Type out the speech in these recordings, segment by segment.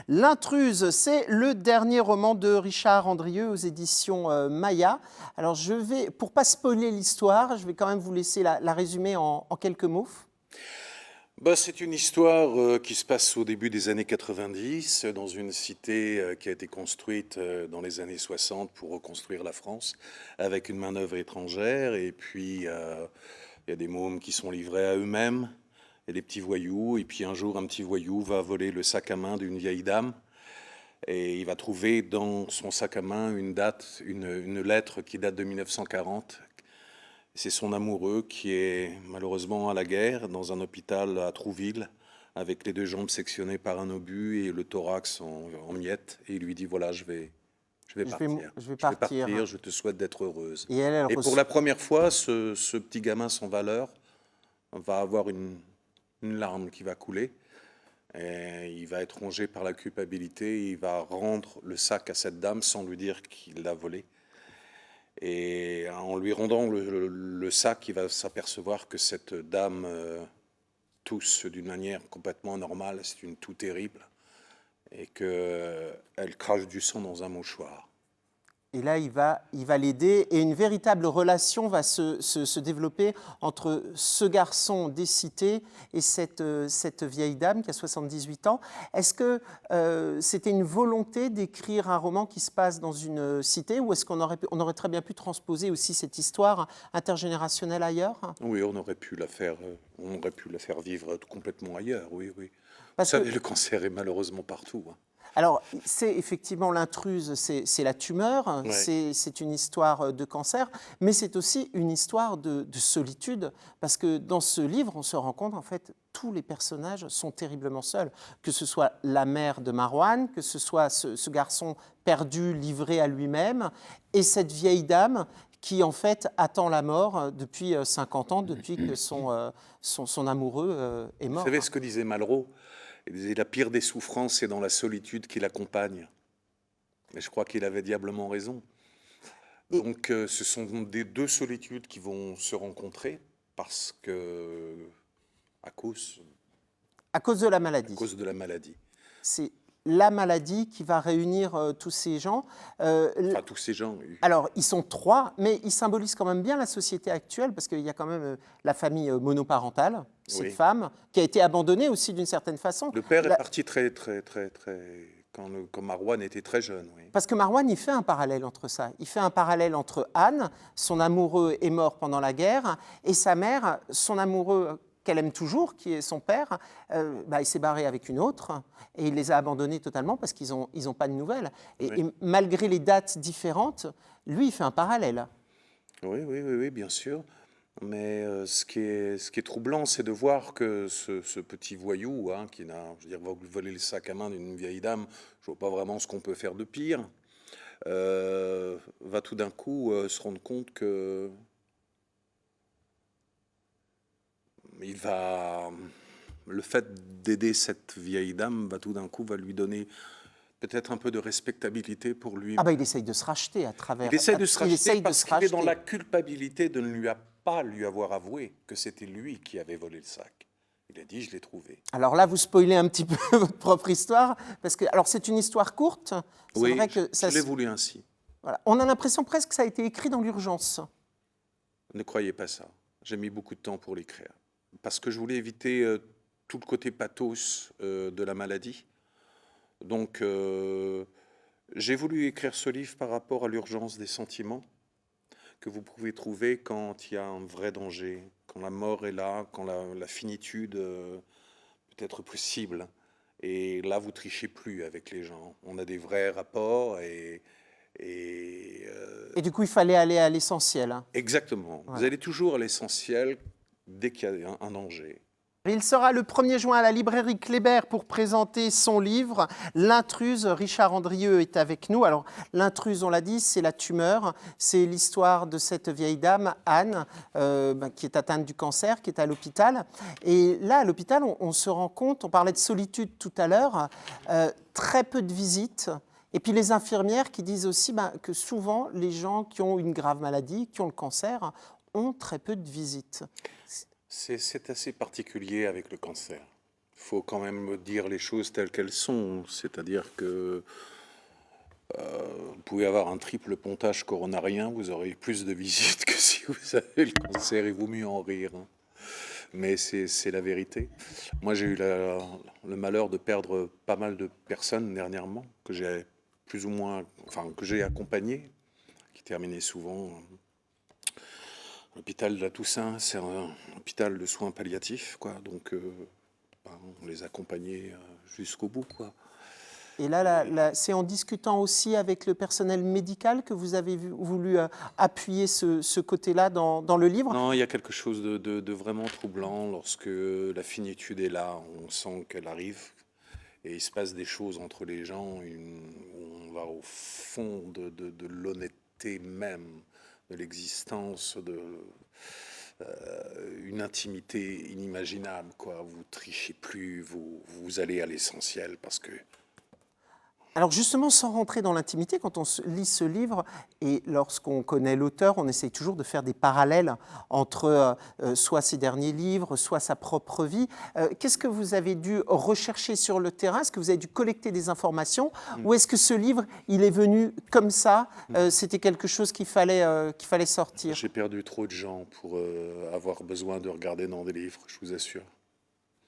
L'intruse, c'est le dernier roman de Richard Andrieux aux éditions Maya. Alors pour pas spoiler l'histoire, je vais quand même vous laisser la résumer en quelques mots. Bah, c'est une histoire qui se passe au début des années 90, dans une cité qui a été construite dans les années 60 pour reconstruire la France, avec une main-d'œuvre étrangère. Et puis, il y a des mômes qui sont livrés à eux-mêmes, et des petits voyous. Et puis un jour, un petit voyou va voler le sac à main d'une vieille dame. Et il va trouver dans son sac à main une lettre qui date de 1940. C'est son amoureux qui est malheureusement à la guerre, dans un hôpital à Trouville, avec les deux jambes sectionnées par un obus et le thorax en miettes. Et il lui dit, voilà, je vais partir. Je vais partir. Je te souhaite d'être heureuse. Elle Et pour la première fois, ce petit gamin sans valeur va avoir une larme qui va couler. Et il va être rongé par la culpabilité. Il va rendre le sac à cette dame sans lui dire qu'il l'a volé. Et en lui rendant le sac, il va s'apercevoir que cette dame tousse d'une manière complètement normale, c'est une toux terrible, et qu'elle crache du sang dans un mouchoir. Et là, il va l'aider et une véritable relation va se développer entre ce garçon des cités et cette vieille dame qui a 78 ans. Est-ce que c'était une volonté d'écrire un roman qui se passe dans une cité ou est-ce qu'on aurait très bien pu transposer aussi cette histoire intergénérationnelle ailleurs? Oui, on aurait pu la faire vivre complètement ailleurs, oui, oui. Vous Parce savez, que, le cancer est malheureusement partout. alors, c'est effectivement l'intruse, c'est la tumeur, Ouais. c'est une histoire de cancer, mais c'est aussi une histoire de solitude, parce que dans ce livre, on se rend compte, en fait, tous les personnages sont terriblement seuls, que ce soit la mère de Marwan, que ce soit ce garçon perdu, livré à lui-même, et cette vieille dame qui, en fait, attend la mort depuis 50 ans, depuis que son amoureux est Vous mort. savez ce que disait Malraux? Il disait, la pire des souffrances, c'est dans la solitude qui l'accompagne. Mais je crois qu'il avait diablement raison. Et, Donc ce sont des deux solitudes qui vont se rencontrer parce que à cause de la à maladie. cause de la maladie. C'est la maladie qui va réunir tous ces gens. Enfin, tous ces gens. Alors, ils sont trois, mais ils symbolisent quand même bien la société actuelle, parce qu'il y a quand même la famille monoparentale, cette Oui. femme, qui a été abandonnée aussi d'une certaine façon. Le père est parti très, quand Marwan était très jeune. Oui. Parce que Marwan, il fait un parallèle entre ça. Il fait un parallèle entre Anne, son amoureux est mort pendant la guerre, et sa mère, son amoureux qu'elle aime toujours, qui est son père, il s'est barré avec une autre et il les a abandonnés totalement parce qu'ils n'ont pas de nouvelles. Oui. Et malgré les dates différentes, lui, il fait un parallèle. Oui, bien sûr. Mais ce qui est troublant, c'est de voir que ce petit voyou, qui va voler le sac à main d'une vieille dame, je ne vois pas vraiment ce qu'on peut faire de pire, va tout d'un coup se rendre compte que le fait d'aider cette vieille dame va tout d'un coup lui donner peut-être un peu de respectabilité pour lui. Ah il essaye de se racheter à travers. Il essaye de se racheter parce qu'il est dans la racheter. culpabilité de ne lui avoir avoué que c'était lui qui avait volé le sac. Il a dit, je l'ai trouvé. Alors là, vous spoilez un petit peu votre propre histoire, parce que alors c'est une histoire courte. Oui, vrai que je l'ai voulu ainsi. Voilà. On a l'impression presque que ça a été écrit dans l'urgence. Ne croyez pas ça. J'ai mis beaucoup de temps pour l'écrire. Parce que je voulais éviter tout le côté pathos de la maladie. Donc, j'ai voulu écrire ce livre par rapport à l'urgence des sentiments que vous pouvez trouver quand il y a un vrai danger, quand la mort est là, quand la finitude peut être possible. Et là, vous trichez plus avec les gens. On a des vrais rapports et du coup, il fallait aller à l'essentiel. Exactement. Voilà. Vous allez toujours à l'essentiel dès qu'il y a un danger. Il sera le 1er juin à la librairie Kléber pour présenter son livre « L'intruse ». Richard Andrieux est avec nous. Alors, l'intruse, on l'a dit, c'est la tumeur. C'est l'histoire de cette vieille dame, Anne, qui est atteinte du cancer, qui est à l'hôpital. Et là, à l'hôpital, on se rend compte, on parlait de solitude tout à l'heure, très peu de visites. Et puis les infirmières qui disent aussi que souvent, les gens qui ont une grave maladie, qui ont le cancer, ont très peu de visites. C'est assez particulier avec le cancer. faut quand même dire les choses telles qu'elles sont. C'est-à-dire que vous pouvez avoir un triple pontage coronarien, vous aurez plus de visites que si vous avez le cancer, il vaut mieux en rire, hein. Mais c'est la vérité. Moi, j'ai eu le malheur de perdre pas mal de personnes dernièrement, que j'ai plus ou moins, enfin, que j'ai accompagnées, qui terminaient souvent. L'hôpital de la Toussaint, c'est un hôpital de soins palliatifs, quoi. Donc, on les accompagnait jusqu'au bout, quoi. Et là, c'est en discutant aussi avec le personnel médical que vous avez voulu appuyer ce côté-là dans le livre. Non, il y a quelque chose de vraiment troublant lorsque la finitude est là, on sent qu'elle arrive et il se passe des choses entre les gens, où on va au fond de l'honnêteté même, de l'existence, une intimité inimaginable, quoi. Vous trichez plus, vous allez à l'essentiel parce que Alors justement, sans rentrer dans l'intimité, quand on lit ce livre, et lorsqu'on connaît l'auteur, on essaye toujours de faire des parallèles entre soit ses derniers livres, soit sa propre vie. Qu'est-ce que vous avez dû rechercher sur le terrain? Est-ce que vous avez dû collecter des informations? Ou est-ce que ce livre, il est venu comme ça? C'était quelque chose qu'il fallait sortir? j'ai perdu trop de gens pour avoir besoin de regarder dans des livres, je vous assure.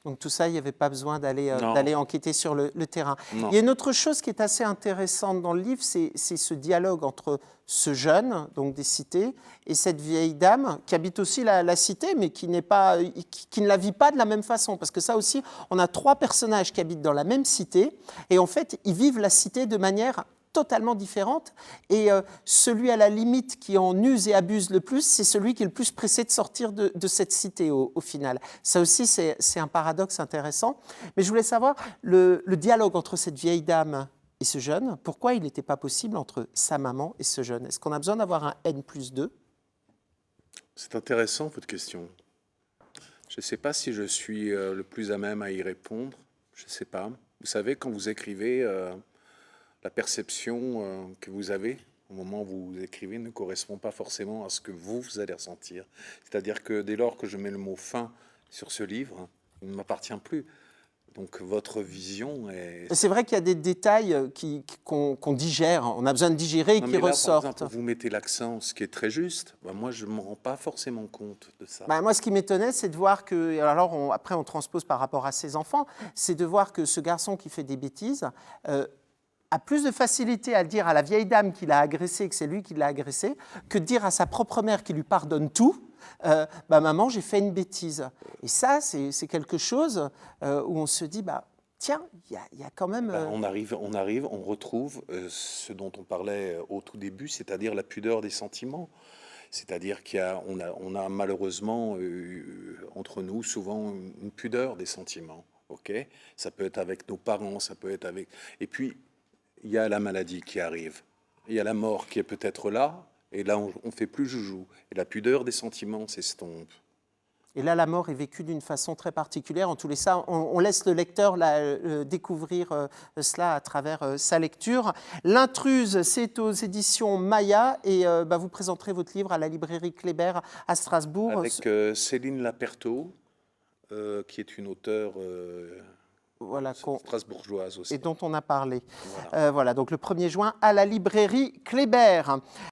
Donc tout ça, il n'y avait pas besoin d'aller Non. d'aller enquêter sur le terrain. Non. Il y a une autre chose qui est assez intéressante dans le livre, c'est ce dialogue entre ce jeune, donc des cités, et cette vieille dame qui habite aussi la cité, mais qui ne la vit pas de la même façon. Parce que ça aussi, on a trois personnages qui habitent dans la même cité, et en fait, ils vivent la cité de manière totalement différente, et celui à la limite qui en use et abuse le plus, c'est celui qui est le plus pressé de sortir de cette cité au final. Ça aussi, c'est un paradoxe intéressant. Mais je voulais savoir, le dialogue entre cette vieille dame et ce jeune, pourquoi il n'était pas possible entre sa maman et ce jeune? Est-ce qu'on a besoin d'avoir un N+2? C'est intéressant, votre question. Je ne sais pas si je suis le plus à même à y répondre. Je ne sais pas. Vous savez, quand vous écrivez, la perception que vous avez au moment où vous écrivez ne correspond pas forcément à ce que vous allez ressentir. C'est-à-dire que dès lors que je mets le mot fin sur ce livre, il ne m'appartient plus. Donc votre vision est... C'est vrai qu'il y a des détails qu'on digère, on a besoin de digérer et Non, qui mais là, ressortent. par exemple, vous mettez l'accent, ce qui est très juste. Ben, moi, je ne me rends pas forcément compte de ça. Bah, moi, ce qui m'étonnait, c'est de voir que, alors après on transpose par rapport à ses enfants, c'est de voir que ce garçon qui fait des bêtises a plus de facilité à dire à la vieille dame qu'il a agressée, que c'est lui qui l'a agressée, que de dire à sa propre mère qui lui pardonne tout, bah, maman, j'ai fait une bêtise. Et ça, c'est quelque chose où on se dit, bah, tiens, il y a quand même... Ben, on retrouve ce dont on parlait au tout début, c'est-à-dire la pudeur des sentiments. C'est-à-dire on a malheureusement entre nous souvent une pudeur des sentiments. Ok, ça peut être avec nos parents, ça peut être avec. Et puis il y a la maladie qui arrive, il y a la mort qui est peut-être là, et là on fait plus joujou. Et la pudeur des sentiments s'estompe. Et là, la mort est vécue d'une façon très particulière. En tous les cas, on laisse le lecteur découvrir cela à travers sa lecture. L'intruse, c'est aux éditions Maya, et bah, vous présenterez votre livre à la librairie Kléber à Strasbourg. Avec Céline Lapertot, qui est une auteure voilà, strasbourgeoise aussi. et dont on a parlé. Voilà. Voilà, donc le 1er juin à la librairie Kléber.